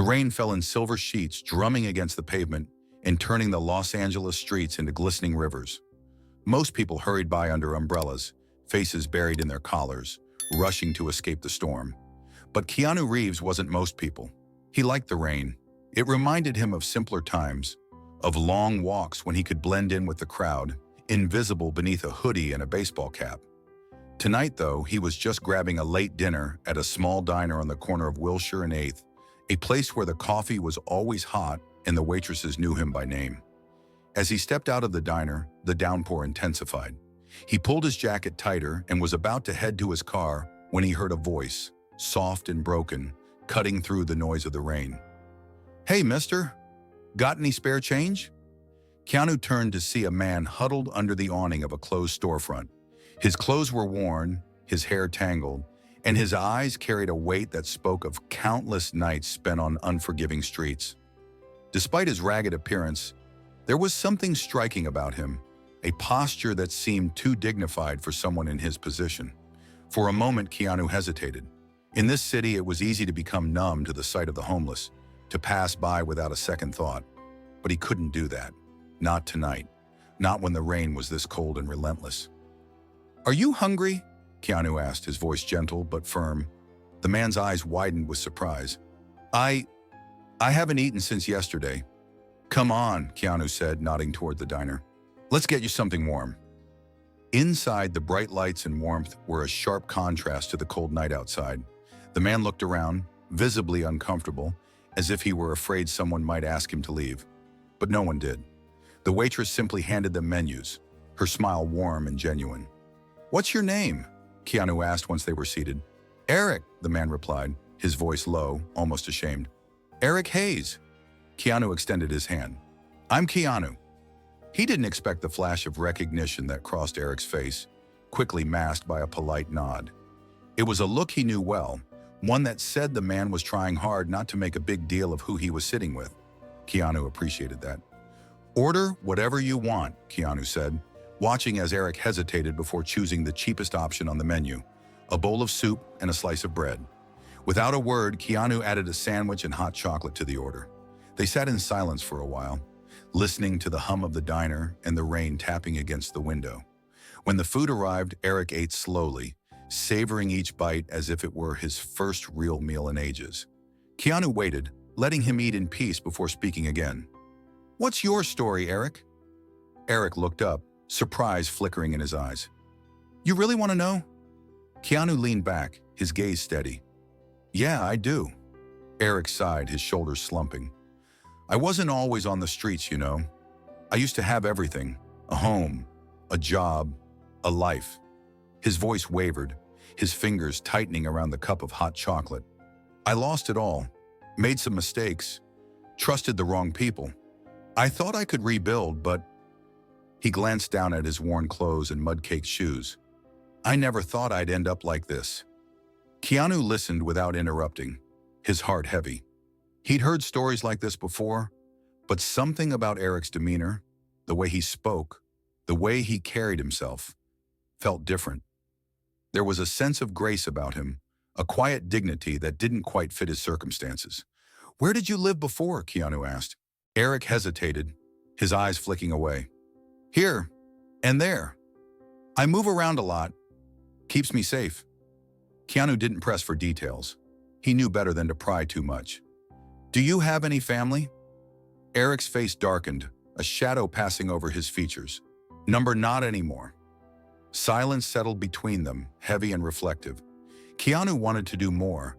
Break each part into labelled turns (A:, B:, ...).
A: rain fell in silver sheets, drumming against the pavement and turning the Los Angeles streets into glistening rivers. Most people hurried by under umbrellas, faces buried in their collars, rushing to escape the storm. But Keanu Reeves wasn't most people. He liked the rain. It reminded him of simpler times, of long walks when he could blend in with the crowd, invisible beneath a hoodie and a baseball cap. Tonight, though, he was just grabbing a late dinner at a small diner on the corner of Wilshire and 8th, a place where the coffee was always hot and the waitresses knew him by name. As he stepped out of the diner, the downpour intensified. He pulled his jacket tighter and was about to head to his car when he heard a voice, soft and broken, cutting through the noise of the rain. "Hey, mister, got any spare change?" Keanu turned to see a man huddled under the awning of a closed storefront. His clothes were worn, his hair tangled, and his eyes carried a weight that spoke of countless nights spent on unforgiving streets. Despite his ragged appearance, there was something striking about him, a posture that seemed too dignified for someone in his position. For a moment, Keanu hesitated. In this city, it was easy to become numb to the sight of the homeless, to pass by without a second thought. But he couldn't do that. Not tonight. Not when the rain was this cold and relentless. "Are you hungry?" Keanu asked, his voice gentle but firm. The man's eyes widened with surprise. I haven't eaten since yesterday." "Come on," Keanu said, nodding toward the diner. "Let's get you something warm." Inside, the bright lights and warmth were a sharp contrast to the cold night outside. The man looked around, visibly uncomfortable, as if he were afraid someone might ask him to leave. But no one did. The waitress simply handed them menus, her smile warm and genuine. "What's your name?" Keanu asked once they were seated. "Eric," the man replied, his voice low, almost ashamed. "Eric Hayes." Keanu extended his hand. "I'm Keanu." He didn't expect the flash of recognition that crossed Eric's face, quickly masked by a polite nod. It was a look he knew well, one that said the man was trying hard not to make a big deal of who he was sitting with. Keanu appreciated that. "Order whatever you want," Keanu said, watching as Eric hesitated before choosing the cheapest option on the menu, a bowl of soup and a slice of bread. Without a word, Keanu added a sandwich and hot chocolate to the order. They sat in silence for a while, listening to the hum of the diner and the rain tapping against the window. When the food arrived, Eric ate slowly, savoring each bite as if it were his first real meal in ages. Keanu waited, letting him eat in peace before speaking again. "What's your story, Eric?" Eric looked up, surprise flickering in his eyes. "You really want to know?" Keanu leaned back, his gaze steady. "Yeah, I do." Eric sighed, his shoulders slumping. "I wasn't always on the streets, you know. I used to have everything, a home, a job, a life." His voice wavered, his fingers tightening around the cup of hot chocolate. "I lost it all, made some mistakes, trusted the wrong people. I thought I could rebuild, but..." He glanced down at his worn clothes and mud-caked shoes. "I never thought I'd end up like this." Keanu listened without interrupting, his heart heavy. He'd heard stories like this before, but something about Eric's demeanor, the way he spoke, the way he carried himself, felt different. There was a sense of grace about him, a quiet dignity that didn't quite fit his circumstances. "Where did you live before?" Keanu asked. Eric hesitated, his eyes flicking away. "Here and there. I move around a lot. Keeps me safe." Keanu didn't press for details. He knew better than to pry too much. "Do you have any family?" Eric's face darkened, a shadow passing over his features. Not anymore." Silence settled between them, heavy and reflective. Keanu wanted to do more.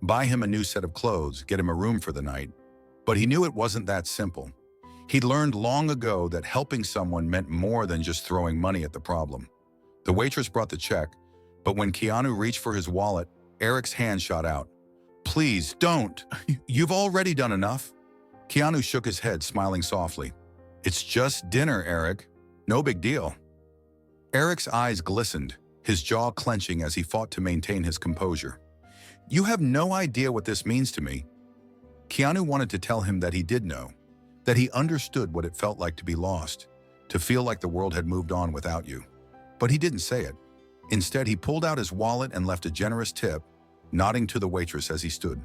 A: Buy him a new set of clothes, get him a room for the night. But he knew it wasn't that simple. He'd learned long ago that helping someone meant more than just throwing money at the problem. The waitress brought the check, but when Keanu reached for his wallet, Eric's hand shot out. "Please, don't. You've already done enough." Keanu shook his head, smiling softly. "It's just dinner, Eric. No big deal." Eric's eyes glistened, his jaw clenching as he fought to maintain his composure. "You have no idea what this means to me." Keanu wanted to tell him that he did know, that he understood what it felt like to be lost, to feel like the world had moved on without you. But he didn't say it. Instead, he pulled out his wallet and left a generous tip, nodding to the waitress as he stood.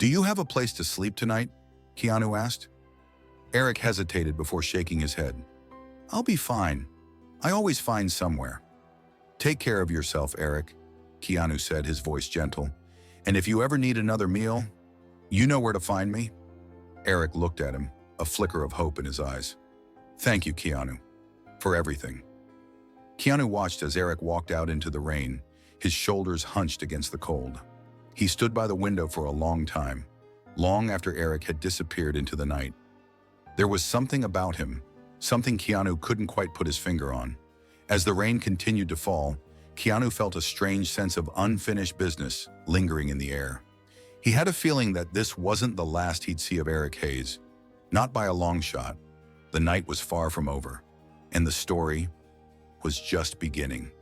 A: "Do you have a place to sleep tonight?" Keanu asked. Eric hesitated before shaking his head. "I'll be fine. I always find somewhere." "Take care of yourself, Eric," Keanu said, his voice gentle. "And if you ever need another meal, you know where to find me." Eric looked at him, a flicker of hope in his eyes. "Thank you, Keanu, for everything." Keanu watched as Eric walked out into the rain, his shoulders hunched against the cold. He stood by the window for a long time, long after Eric had disappeared into the night. There was something about him, something Keanu couldn't quite put his finger on. As the rain continued to fall, Keanu felt a strange sense of unfinished business lingering in the air. He had a feeling that this wasn't the last he'd see of Eric Hayes. Not by a long shot. The night was far from over, and the story was just beginning.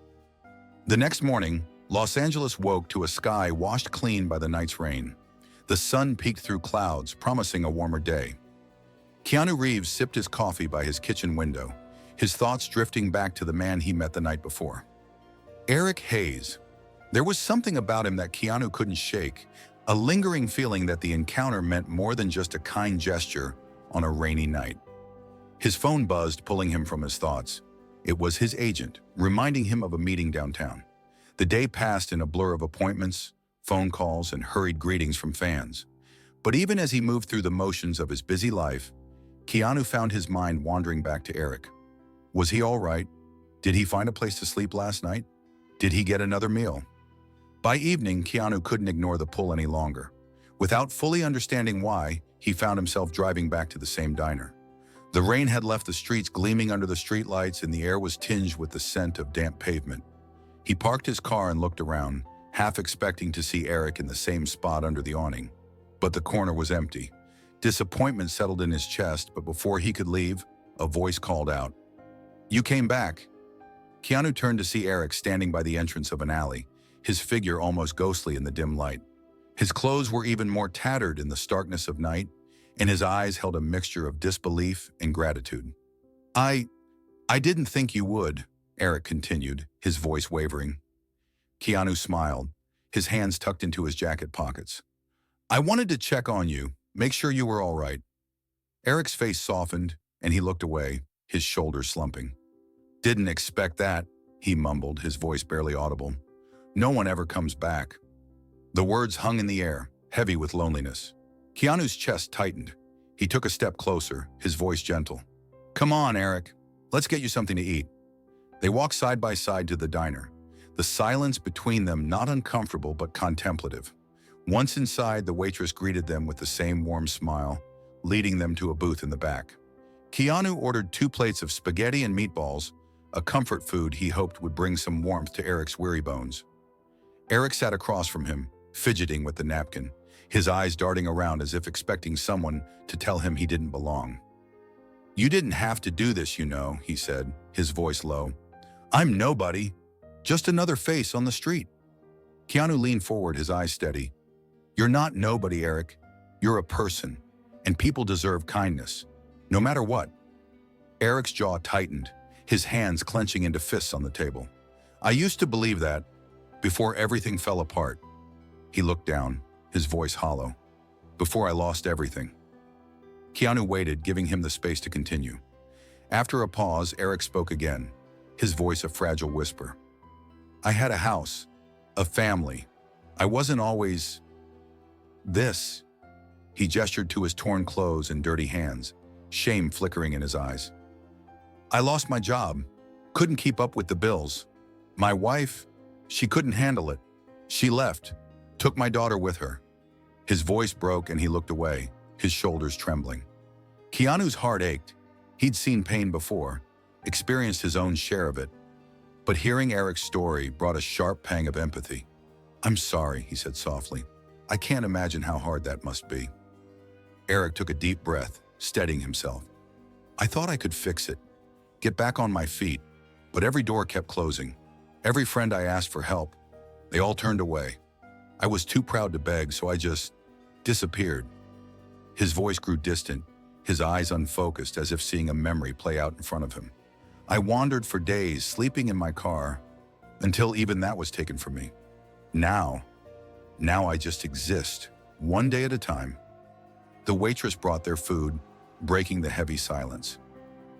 A: The next morning, Los Angeles woke to a sky washed clean by the night's rain. The sun peeked through clouds, promising a warmer day. Keanu Reeves sipped his coffee by his kitchen window, his thoughts drifting back to the man he met the night before. Eric Hayes. There was something about him that Keanu couldn't shake, a lingering feeling that the encounter meant more than just a kind gesture on a rainy night. His phone buzzed, pulling him from his thoughts. It was his agent, reminding him of a meeting downtown. The day passed in a blur of appointments, phone calls, and hurried greetings from fans. But even as he moved through the motions of his busy life, Keanu found his mind wandering back to Eric. Was he all right? Did he find a place to sleep last night? Did he get another meal? By evening, Keanu couldn't ignore the pull any longer. Without fully understanding why, he found himself driving back to the same diner. The rain had left the streets gleaming under the streetlights, and the air was tinged with the scent of damp pavement. He parked his car and looked around, half expecting to see Eric in the same spot under the awning. But the corner was empty. Disappointment settled in his chest, but before he could leave, a voice called out, "You came back." Keanu turned to see Eric standing by the entrance of an alley, his figure almost ghostly in the dim light. His clothes were even more tattered in the starkness of night, and his eyes held a mixture of disbelief and gratitude. I didn't think you would," Eric continued, his voice wavering. Keanu smiled, his hands tucked into his jacket pockets. "I wanted to check on you, make sure you were all right." Eric's face softened, and he looked away, his shoulders slumping. "Didn't expect that," he mumbled, his voice barely audible. "No one ever comes back." The words hung in the air, heavy with loneliness. Keanu's chest tightened. He took a step closer, his voice gentle. "Come on, Eric. Let's get you something to eat." They walked side by side to the diner, the silence between them not uncomfortable but contemplative. Once inside, the waitress greeted them with the same warm smile, leading them to a booth in the back. Keanu ordered 2 plates of spaghetti and meatballs, a comfort food he hoped would bring some warmth to Eric's weary bones. Eric sat across from him, fidgeting with the napkin, his eyes darting around as if expecting someone to tell him he didn't belong. "You didn't have to do this, you know," he said, his voice low. "I'm nobody, just another face on the street." Keanu leaned forward, his eyes steady. "You're not nobody, Eric. You're a person, and people deserve kindness, no matter what." Eric's jaw tightened, his hands clenching into fists on the table. "I used to believe that, before everything fell apart." He looked down, his voice hollow. "Before I lost everything." Keanu waited, giving him the space to continue. After a pause, Eric spoke again, his voice a fragile whisper. "I had a house, a family. I wasn't always this." He gestured to his torn clothes and dirty hands, shame flickering in his eyes. "I lost my job, couldn't keep up with the bills. My wife, she couldn't handle it. She left, took my daughter with her." His voice broke and he looked away, his shoulders trembling. Keanu's heart ached. He'd seen pain before, experienced his own share of it. But hearing Eric's story brought a sharp pang of empathy. "I'm sorry," he said softly. "I can't imagine how hard that must be." Eric took a deep breath, steadying himself. "I thought I could fix it, get back on my feet, but every door kept closing. Every friend I asked for help, they all turned away. I was too proud to beg, so I just disappeared." His voice grew distant, his eyes unfocused as if seeing a memory play out in front of him. "I wandered for days, sleeping in my car, until even that was taken from me. Now I just exist, one day at a time. The waitress brought their food, breaking the heavy silence.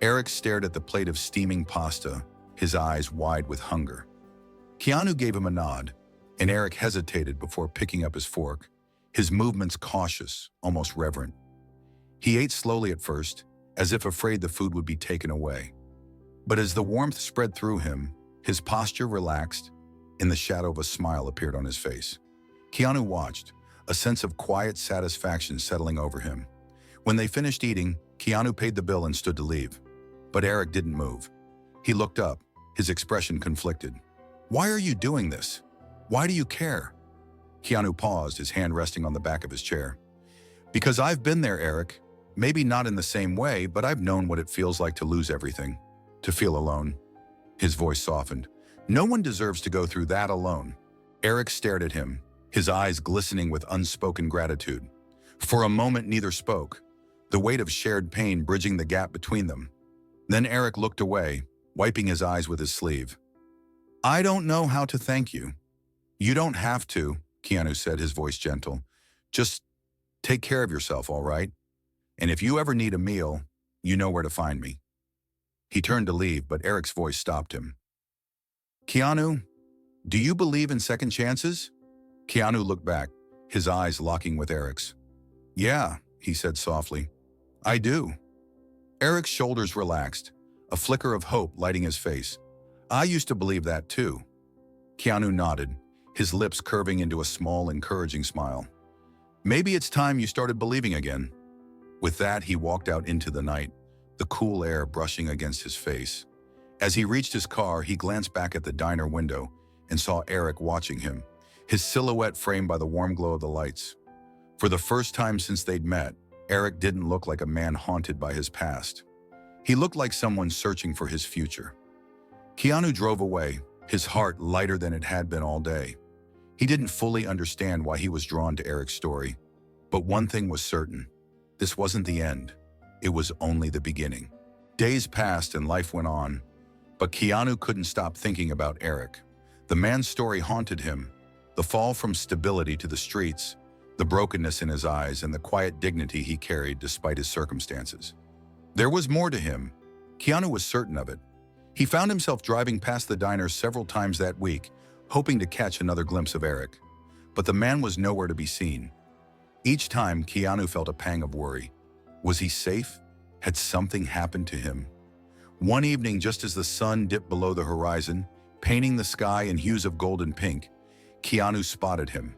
A: Eric stared at the plate of steaming pasta, his eyes wide with hunger. Keanu gave him a nod, and Eric hesitated before picking up his fork, his movements cautious, almost reverent. He ate slowly at first, as if afraid the food would be taken away. But as the warmth spread through him, his posture relaxed, and the shadow of a smile appeared on his face. Keanu watched, a sense of quiet satisfaction settling over him. When they finished eating, Keanu paid the bill and stood to leave. But Eric didn't move. He looked up, his expression conflicted. "Why are you doing this? Why do you care?" Keanu paused, his hand resting on the back of his chair. "Because I've been there, Eric. Maybe not in the same way, but I've known what it feels like to lose everything, to feel alone." His voice softened. "No one deserves to go through that alone." Eric stared at him, his eyes glistening with unspoken gratitude. For a moment, neither spoke, the weight of shared pain bridging the gap between them. Then Eric looked away, wiping his eyes with his sleeve. "I don't know how to thank you." "You don't have to," Keanu said, his voice gentle. "Just take care of yourself, all right? And if you ever need a meal, you know where to find me." He turned to leave, but Eric's voice stopped him. "Keanu, do you believe in second chances?" Keanu looked back, his eyes locking with Eric's. "Yeah," he said softly. "I do." Eric's shoulders relaxed, a flicker of hope lighting his face. "I used to believe that too." Keanu nodded, his lips curving into a small, encouraging smile. "Maybe it's time you started believing again." With that, he walked out into the night, the cool air brushing against his face. As he reached his car, he glanced back at the diner window and saw Eric watching him, his silhouette framed by the warm glow of the lights. For the first time since they'd met, Eric didn't look like a man haunted by his past. He looked like someone searching for his future. Keanu drove away, his heart lighter than it had been all day. He didn't fully understand why he was drawn to Eric's story, but one thing was certain. This wasn't the end. It was only the beginning. Days passed and life went on, but Keanu couldn't stop thinking about Eric. The man's story haunted him, the fall from stability to the streets, the brokenness in his eyes, and the quiet dignity he carried despite his circumstances. There was more to him. Keanu was certain of it. He found himself driving past the diner several times that week, hoping to catch another glimpse of Eric. But the man was nowhere to be seen. Each time, Keanu felt a pang of worry. Was he safe? Had something happened to him? One evening, just as the sun dipped below the horizon, painting the sky in hues of gold and pink, Keanu spotted him.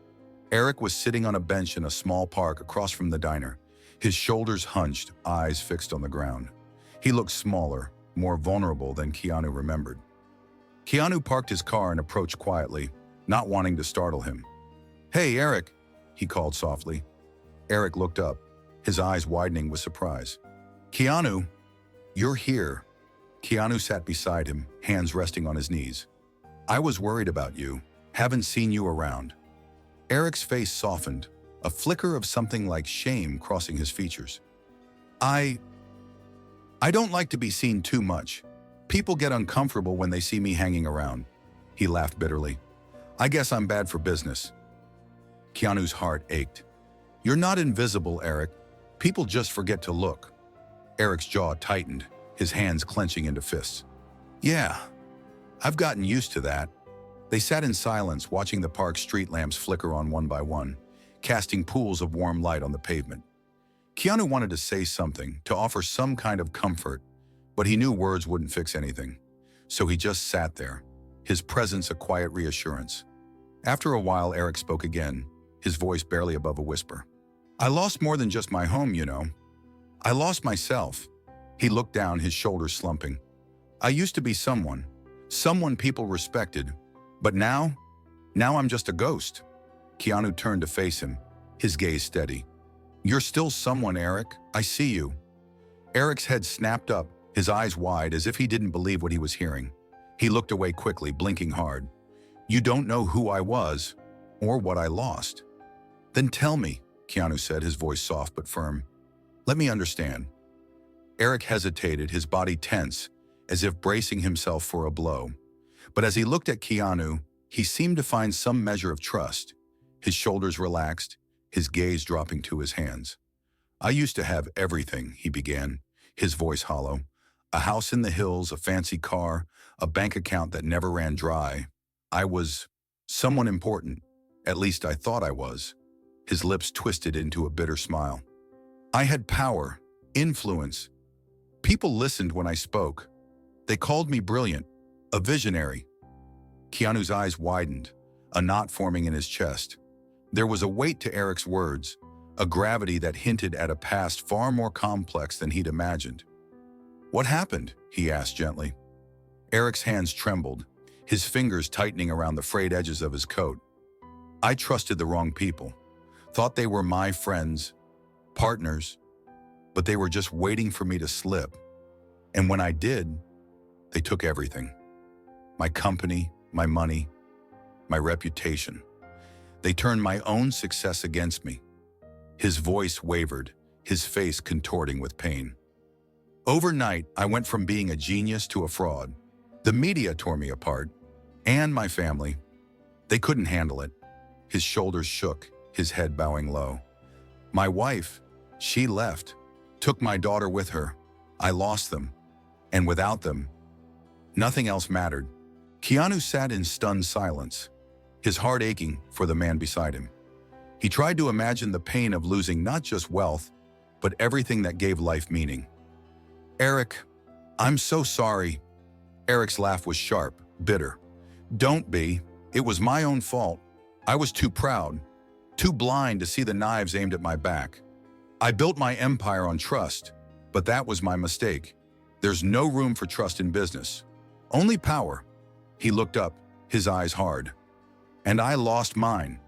A: Eric was sitting on a bench in a small park across from the diner, his shoulders hunched, eyes fixed on the ground. He looked smaller, more vulnerable than Keanu remembered. Keanu parked his car and approached quietly, not wanting to startle him. "Hey, Eric," he called softly. Eric looked up, his eyes widening with surprise. "Keanu, you're here." Keanu sat beside him, hands resting on his knees. "I was worried about you. Haven't seen you around." Eric's face softened, a flicker of something like shame crossing his features. I don't like to be seen too much. People get uncomfortable when they see me hanging around." He laughed bitterly. "I guess I'm bad for business." Keanu's heart ached. "You're not invisible, Eric. People just forget to look." Eric's jaw tightened, his hands clenching into fists. "Yeah, I've gotten used to that." They sat in silence, watching the park's street lamps flicker on one by one, casting pools of warm light on the pavement. Keanu wanted to say something, to offer some kind of comfort, but he knew words wouldn't fix anything. So he just sat there, his presence a quiet reassurance. After a while, Eric spoke again, his voice barely above a whisper. "I lost more than just my home, you know. I lost myself." He looked down, his shoulders slumping. "I used to be someone people respected, but now I'm just a ghost." Keanu turned to face him, his gaze steady. "You're still someone, Eric. I see you." Eric's head snapped up, his eyes wide as if he didn't believe what he was hearing. He looked away quickly, blinking hard. "You don't know who I was, or what I lost." "Then tell me," Keanu said, his voice soft but firm. "Let me understand." Eric hesitated, his body tense, as if bracing himself for a blow. But as he looked at Keanu, he seemed to find some measure of trust. His shoulders relaxed, his gaze dropping to his hands. "I used to have everything," he began, his voice hollow. "A house in the hills, a fancy car, a bank account that never ran dry. I was someone important. At least I thought I was." His lips twisted into a bitter smile. "I had power, influence. People listened when I spoke. They called me brilliant, a visionary." Keanu's eyes widened, a knot forming in his chest. There was a weight to Eric's words, a gravity that hinted at a past far more complex than he'd imagined. "What happened?" he asked gently. Eric's hands trembled, his fingers tightening around the frayed edges of his coat. "I trusted the wrong people, thought they were my friends, partners, but they were just waiting for me to slip. And when I did, they took everything. My company, my money, my reputation. They turned my own success against me." His voice wavered, his face contorting with pain. "Overnight, I went from being a genius to a fraud. The media tore me apart, and my family. They couldn't handle it." His shoulders shook, his head bowing low. "My wife, she left, took my daughter with her. I lost them, and without them, nothing else mattered." Keanu sat in stunned silence, his heart aching for the man beside him. He tried to imagine the pain of losing not just wealth, but everything that gave life meaning. "Eric, I'm so sorry." Eric's laugh was sharp, bitter. "Don't be. It was my own fault. I was too proud, too blind to see the knives aimed at my back. I built my empire on trust, but that was my mistake. There's no room for trust in business, only power." He looked up, his eyes hard. "And I lost mine."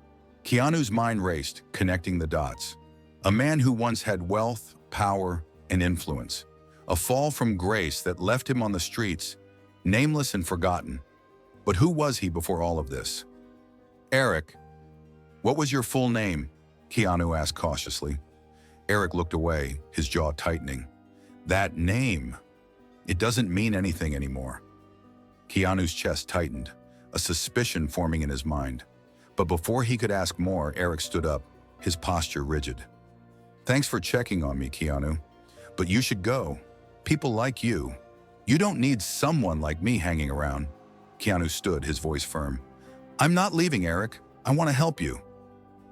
A: Keanu's mind raced, connecting the dots. A man who once had wealth, power, and influence. A fall from grace that left him on the streets, nameless and forgotten. But who was he before all of this? "Eric, what was your full name?" Keanu asked cautiously. Eric looked away, his jaw tightening. "That name, it doesn't mean anything anymore." Keanu's chest tightened, a suspicion forming in his mind. But before he could ask more, Eric stood up, his posture rigid. "Thanks for checking on me, Keanu. But you should go. People like you. You don't need someone like me hanging around." Keanu stood, his voice firm. "I'm not leaving, Eric. I want to help you."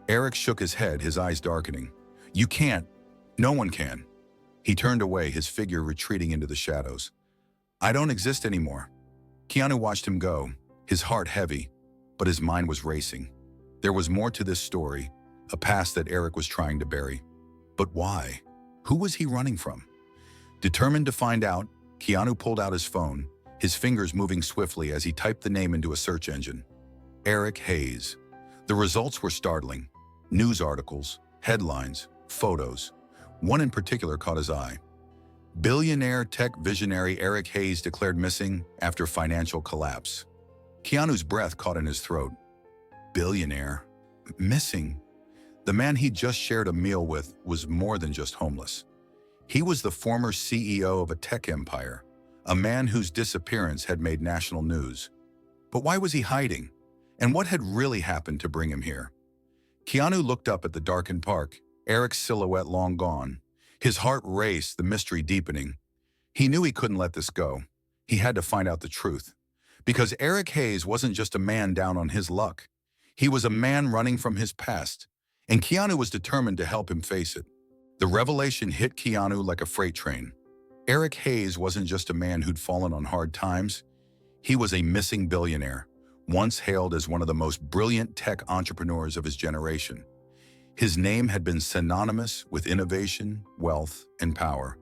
A: Eric shook his head, his eyes darkening. "You can't. No one can." He turned away, his figure retreating into the shadows. "I don't exist anymore." Keanu watched him go, his heart heavy, but his mind was racing. There was more to this story, a past that Eric was trying to bury. But why? Who was he running from? Determined to find out, Keanu pulled out his phone, his fingers moving swiftly as he typed the name into a search engine. Eric Hayes. The results were startling. News articles, headlines, photos. One in particular caught his eye. Billionaire tech visionary Eric Hayes declared missing after financial collapse. Keanu's breath caught in his throat. Billionaire? Missing? The man he'd just shared a meal with was more than just homeless. He was the former CEO of a tech empire, a man whose disappearance had made national news. But why was he hiding? And what had really happened to bring him here? Keanu looked up at the darkened park, Eric's silhouette long gone. His heart raced, the mystery deepening. He knew he couldn't let this go. He had to find out the truth. Because Eric Hayes wasn't just a man down on his luck. He was a man running from his past, and Keanu was determined to help him face it. The revelation hit Keanu like a freight train. Eric Hayes wasn't just a man who'd fallen on hard times. He was a missing billionaire, once hailed as one of the most brilliant tech entrepreneurs of his generation. His name had been synonymous with innovation, wealth, and power.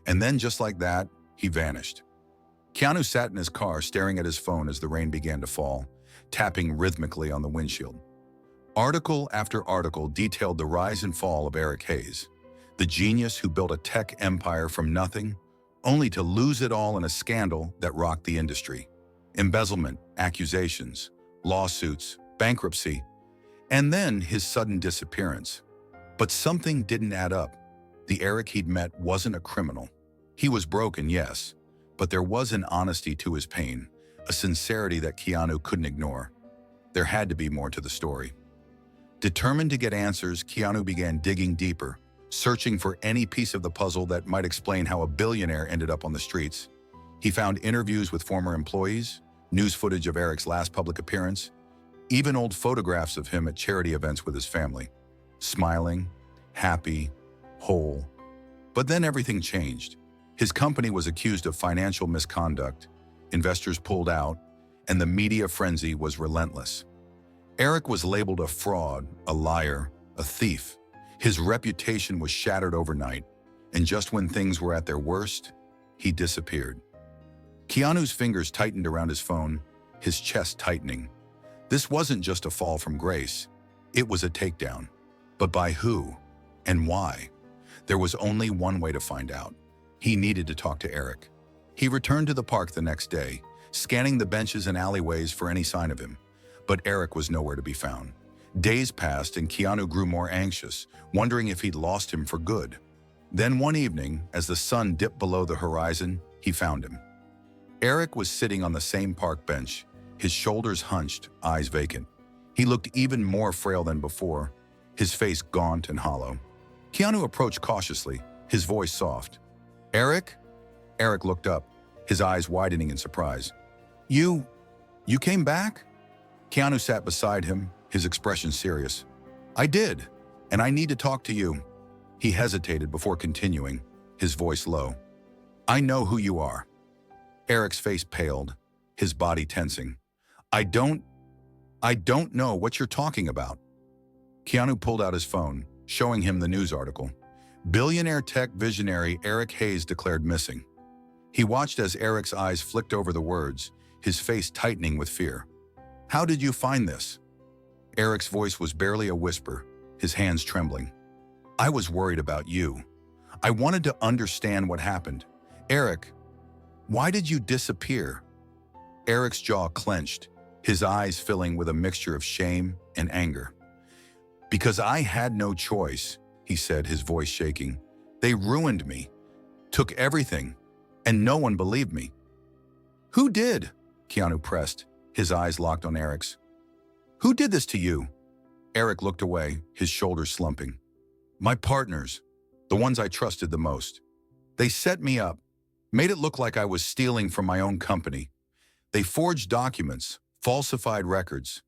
A: And then just like that, he vanished. Keanu sat in his car staring at his phone as the rain began to fall, tapping rhythmically on the windshield. Article after article detailed the rise and fall of Eric Hayes, the genius who built a tech empire from nothing, only to lose it all in a scandal that rocked the industry. Embezzlement, accusations, lawsuits, bankruptcy, and then his sudden disappearance. But something didn't add up. The Eric he'd met wasn't a criminal. He was broken, yes, but there was an honesty to his pain, a sincerity that Keanu couldn't ignore. There had to be more to the story. Determined to get answers, Keanu began digging deeper, searching for any piece of the puzzle that might explain how a billionaire ended up on the streets. He found interviews with former employees, news footage of Eric's last public appearance, even old photographs of him at charity events with his family. Smiling, happy, whole. But then everything changed. His company was accused of financial misconduct, investors pulled out, and the media frenzy was relentless. Eric was labeled a fraud, a liar, a thief. His reputation was shattered overnight, and just when things were at their worst, he disappeared. Keanu's fingers tightened around his phone, his chest tightening. This wasn't just a fall from grace, it was a takedown. But by who and why? There was only one way to find out. He needed to talk to Eric. He returned to the park the next day, scanning the benches and alleyways for any sign of him. But Eric was nowhere to be found. Days passed and Keanu grew more anxious, wondering if he'd lost him for good. Then one evening, as the sun dipped below the horizon, he found him. Eric was sitting on the same park bench, his shoulders hunched, eyes vacant. He looked even more frail than before, his face gaunt and hollow. Keanu approached cautiously, his voice soft. "Eric?" Eric looked up, his eyes widening in surprise. You came back?" Keanu sat beside him, his expression serious. "I did, and I need to talk to you." He hesitated before continuing, his voice low. "I know who you are." Eric's face paled, his body tensing. I don't know what you're talking about." Keanu pulled out his phone, showing him the news article. Billionaire tech visionary Eric Hayes declared missing. He watched as Eric's eyes flicked over the words, his face tightening with fear. "How did you find this?" Eric's voice was barely a whisper, his hands trembling. "I was worried about you. I wanted to understand what happened. Eric, why did you disappear?" Eric's jaw clenched, his eyes filling with a mixture of shame and anger. "Because I had no choice," he said, his voice shaking. "They ruined me, took everything, and no one believed me." "Who did?" Keanu pressed, his eyes locked on Eric's. "Who did this to you?" Eric looked away, his shoulders slumping. "My partners, the ones I trusted the most. They set me up, made it look like I was stealing from my own company. They forged documents, falsified records,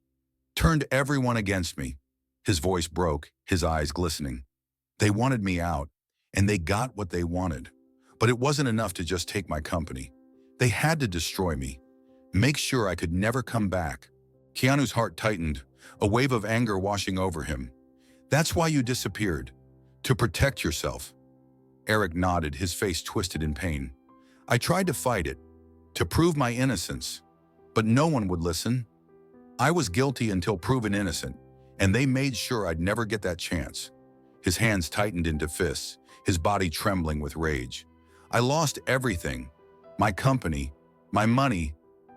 A: turned everyone against me." His voice broke, his eyes glistening. "They wanted me out, and they got what they wanted. But it wasn't enough to just take my company. They had to destroy me, make sure I could never come back." Keanu's heart tightened, a wave of anger washing over him. "That's why you disappeared, to protect yourself." Eric nodded, his face twisted in pain. "I tried to fight it, to prove my innocence, but no one would listen. I was guilty until proven innocent, and they made sure I'd never get that chance." His hands tightened into fists, his body trembling with rage. "I lost everything, my company, my money,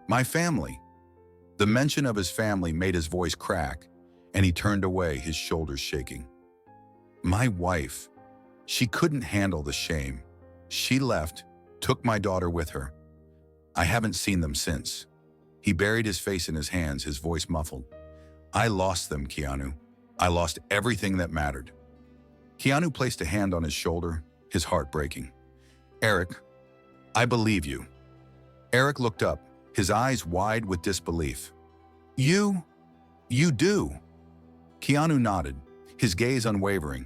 A: my family." The mention of his family made his voice crack, and he turned away, his shoulders shaking. "My wife, she couldn't handle the shame. She left, took my daughter with her. I haven't seen them since." He buried his face in his hands, his voice muffled. "I lost them, Keanu. I lost everything that mattered." Keanu placed a hand on his shoulder, his heart breaking. "Eric, I believe you." Eric looked up, his eyes wide with disbelief. You do?" Keanu nodded, his gaze unwavering.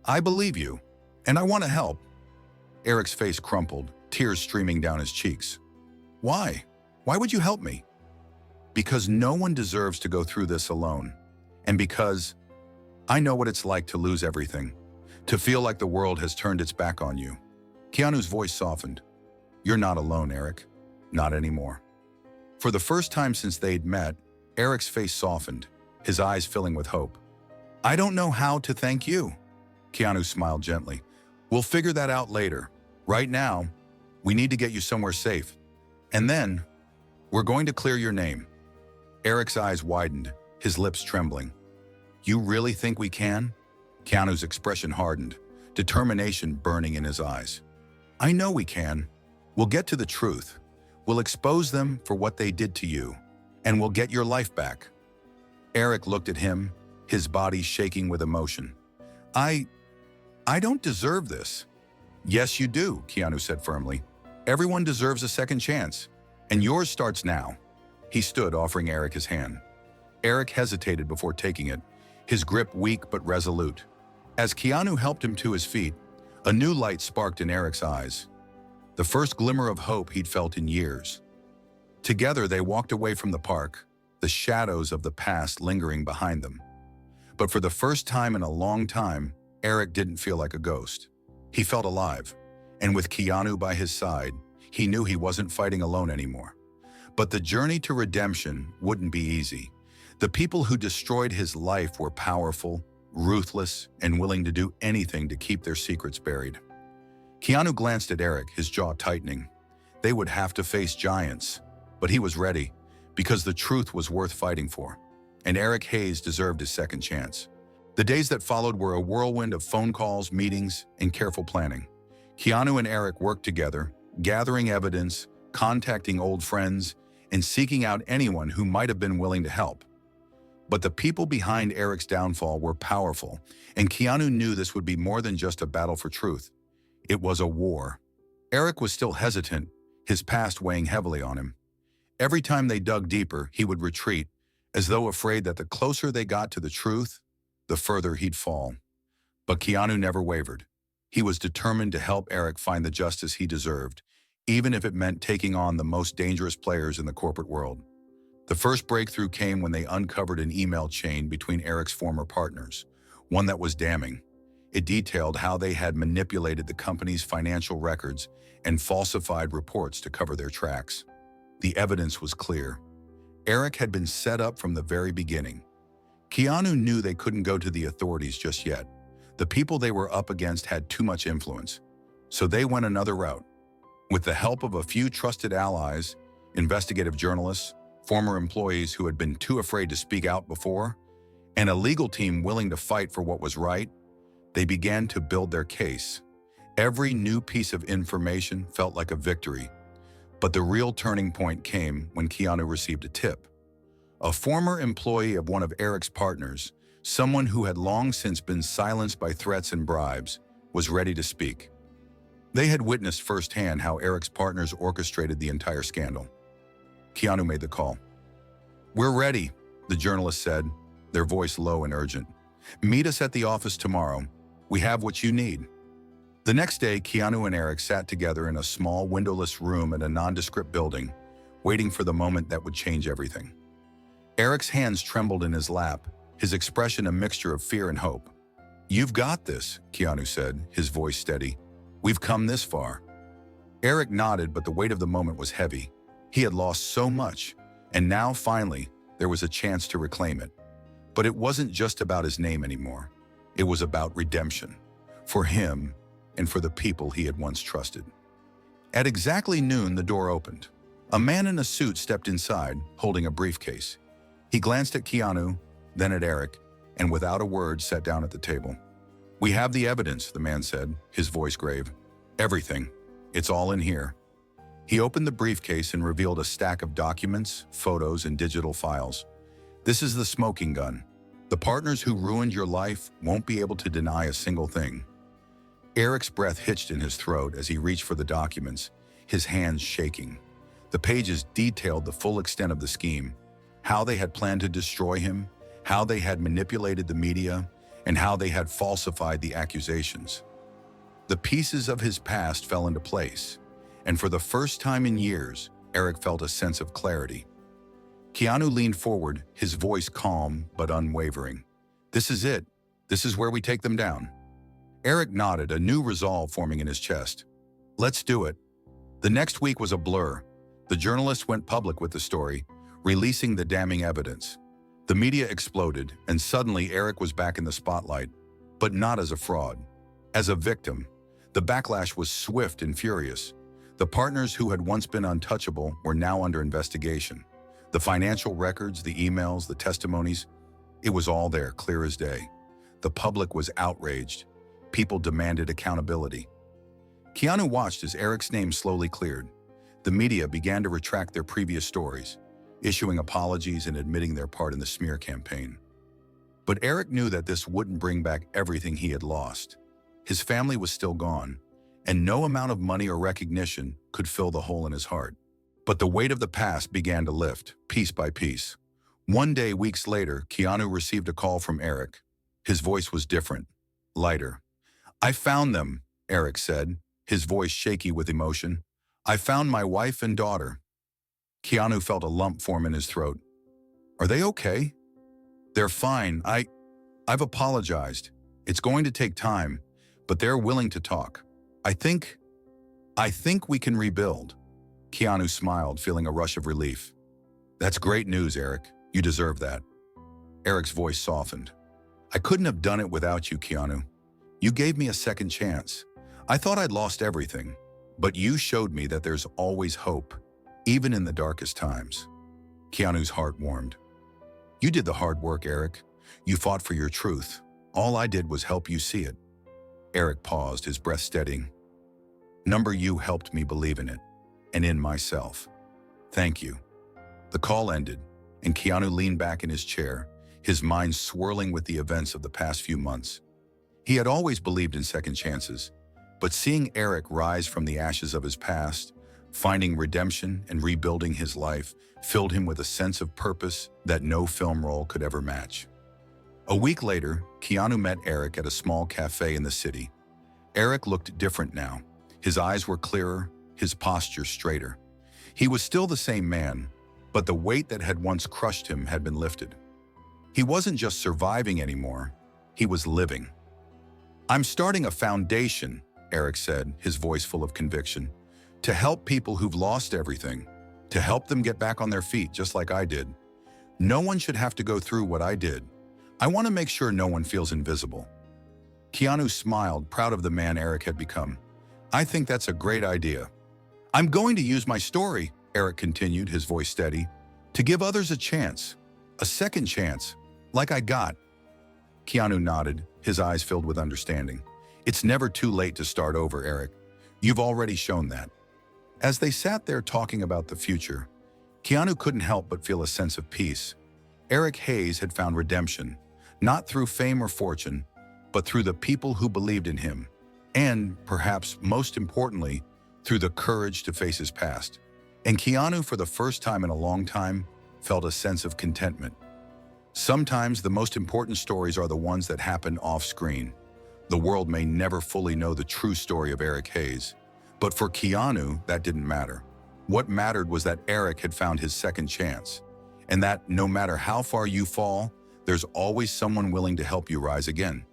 A: "I believe you, and I want to help." Eric's face crumpled, tears streaming down his cheeks. "Why? Why would you help me?" "Because no one deserves to go through this alone. And because I know what it's like to lose everything, to feel like the world has turned its back on you." Keanu's voice softened. "You're not alone, Eric. Not anymore." For the first time since they'd met, Eric's face softened, his eyes filling with hope. "I don't know how to thank you." Keanu smiled gently. "We'll figure that out later. Right now, we need to get you somewhere safe. And then, we're going to clear your name." Eric's eyes widened, his lips trembling. "You really think we can?" Keanu's expression hardened, determination burning in his eyes. "I know we can. We'll get to the truth. We'll expose them for what they did to you, and we'll get your life back." Eric looked at him, his body shaking with emotion. I don't deserve this. Yes, you do, Keanu said firmly. Everyone deserves a second chance, and yours starts now. He stood, offering Eric his hand. Eric hesitated before taking it, his grip weak but resolute. As Keanu helped him to his feet, a new light sparked in Eric's eyes, the first glimmer of hope he'd felt in years. Together, they walked away from the park, the shadows of the past lingering behind them. But for the first time in a long time, Eric didn't feel like a ghost. He felt alive, and with Keanu by his side, he knew he wasn't fighting alone anymore. But the journey to redemption wouldn't be easy. The people who destroyed his life were powerful, ruthless, and willing to do anything to keep their secrets buried. Keanu glanced at Eric, his jaw tightening. They would have to face giants, but he was ready, because the truth was worth fighting for, and Eric Hayes deserved his second chance. The days that followed were a whirlwind of phone calls, meetings, and careful planning. Keanu and Eric worked together, gathering evidence, contacting old friends, and seeking out anyone who might have been willing to help. But the people behind Eric's downfall were powerful, and Keanu knew this would be more than just a battle for truth. It was a war. Eric was still hesitant, his past weighing heavily on him. Every time they dug deeper, he would retreat, as though afraid that the closer they got to the truth, the further he'd fall. But Keanu never wavered. He was determined to help Eric find the justice he deserved, even if it meant taking on the most dangerous players in the corporate world. The first breakthrough came when they uncovered an email chain between Eric's former partners, one that was damning. It detailed how they had manipulated the company's financial records and falsified reports to cover their tracks. The evidence was clear. Eric had been set up from the very beginning. Keanu knew they couldn't go to the authorities just yet. The people they were up against had too much influence, so they went another route. With the help of a few trusted allies, investigative journalists, former employees who had been too afraid to speak out before, and a legal team willing to fight for what was right, they began to build their case. Every new piece of information felt like a victory. But the real turning point came when Keanu received a tip. A former employee of one of Eric's partners, someone who had long since been silenced by threats and bribes, was ready to speak. They had witnessed firsthand how Eric's partners orchestrated the entire scandal. Keanu made the call. "We're ready," the journalist said, their voice low and urgent. "Meet us at the office tomorrow. We have what you need." The next day, Keanu and Eric sat together in a small, windowless room at a nondescript building, waiting for the moment that would change everything. Eric's hands trembled in his lap, his expression a mixture of fear and hope. "You've got this," Keanu said, his voice steady. "We've come this far." Eric nodded, but the weight of the moment was heavy. He had lost so much, and now, finally, there was a chance to reclaim it. But it wasn't just about his name anymore. It was about redemption, for him and for the people he had once trusted. At exactly noon, the door opened. A man in a suit stepped inside, holding a briefcase. He glanced at Keanu, then at Eric, and without a word sat down at the table. "We have the evidence," the man said, his voice grave. "Everything. It's all in here." He opened the briefcase and revealed a stack of documents, photos, and digital files. "This is the smoking gun. The partners who ruined your life won't be able to deny a single thing." Eric's breath hitched in his throat as he reached for the documents, his hands shaking. The pages detailed the full extent of the scheme, how they had planned to destroy him, how they had manipulated the media, and how they had falsified the accusations. The pieces of his past fell into place, and for the first time in years, Eric felt a sense of clarity. Keanu leaned forward, his voice calm but unwavering. "This is it. This is where we take them down." Eric nodded, a new resolve forming in his chest. "Let's do it." The next week was a blur. The journalists went public with the story, releasing the damning evidence. The media exploded, and suddenly Eric was back in the spotlight, but not as a fraud. As a victim. The backlash was swift and furious. The partners who had once been untouchable were now under investigation. The financial records, the emails, the testimonies, it was all there, clear as day. The public was outraged. People demanded accountability. Keanu watched as Eric's name slowly cleared. The media began to retract their previous stories, issuing apologies and admitting their part in the smear campaign. But Eric knew that this wouldn't bring back everything he had lost. His family was still gone, and no amount of money or recognition could fill the hole in his heart. But the weight of the past began to lift, piece by piece. One day, weeks later, Keanu received a call from Eric. His voice was different, lighter. "I found them," Eric said, his voice shaky with emotion. "I found my wife and daughter." Keanu felt a lump form in his throat. "Are they okay?" "They're fine. I've apologized. It's going to take time, but they're willing to talk. I think we can rebuild." Keanu smiled, feeling a rush of relief. "That's great news, Eric. You deserve that." Eric's voice softened. "I couldn't have done it without you, Keanu. You gave me a second chance. I thought I'd lost everything, but you showed me that there's always hope, even in the darkest times." Keanu's heart warmed. "You did the hard work, Eric. You fought for your truth. All I did was help you see it." Eric paused, his breath steadying. "You helped me believe in it, and in myself. Thank you." The call ended, and Keanu leaned back in his chair, his mind swirling with the events of the past few months. He had always believed in second chances, but seeing Eric rise from the ashes of his past, finding redemption and rebuilding his life, filled him with a sense of purpose that no film role could ever match. A week later, Keanu met Eric at a small cafe in the city. Eric looked different now. His eyes were clearer, his posture straighter. He was still the same man, but the weight that had once crushed him had been lifted. He wasn't just surviving anymore, he was living. "I'm starting a foundation," Eric said, his voice full of conviction, "to help people who've lost everything, to help them get back on their feet just like I did. No one should have to go through what I did. I want to make sure no one feels invisible." Keanu smiled, proud of the man Eric had become. "I think that's a great idea. I'm going to use my story," Eric continued, his voice steady, "to give others a chance, a second chance, like I got." Keanu nodded, his eyes filled with understanding. "It's never too late to start over, Eric. You've already shown that." As they sat there talking about the future, Keanu couldn't help but feel a sense of peace. Eric Hayes had found redemption, not through fame or fortune, but through the people who believed in him, and, perhaps most importantly, through the courage to face his past. And Keanu, for the first time in a long time, felt a sense of contentment. Sometimes the most important stories are the ones that happen off-screen. The world may never fully know the true story of Eric Hayes, but for Keanu, that didn't matter. What mattered was that Eric had found his second chance, and that no matter how far you fall, there's always someone willing to help you rise again.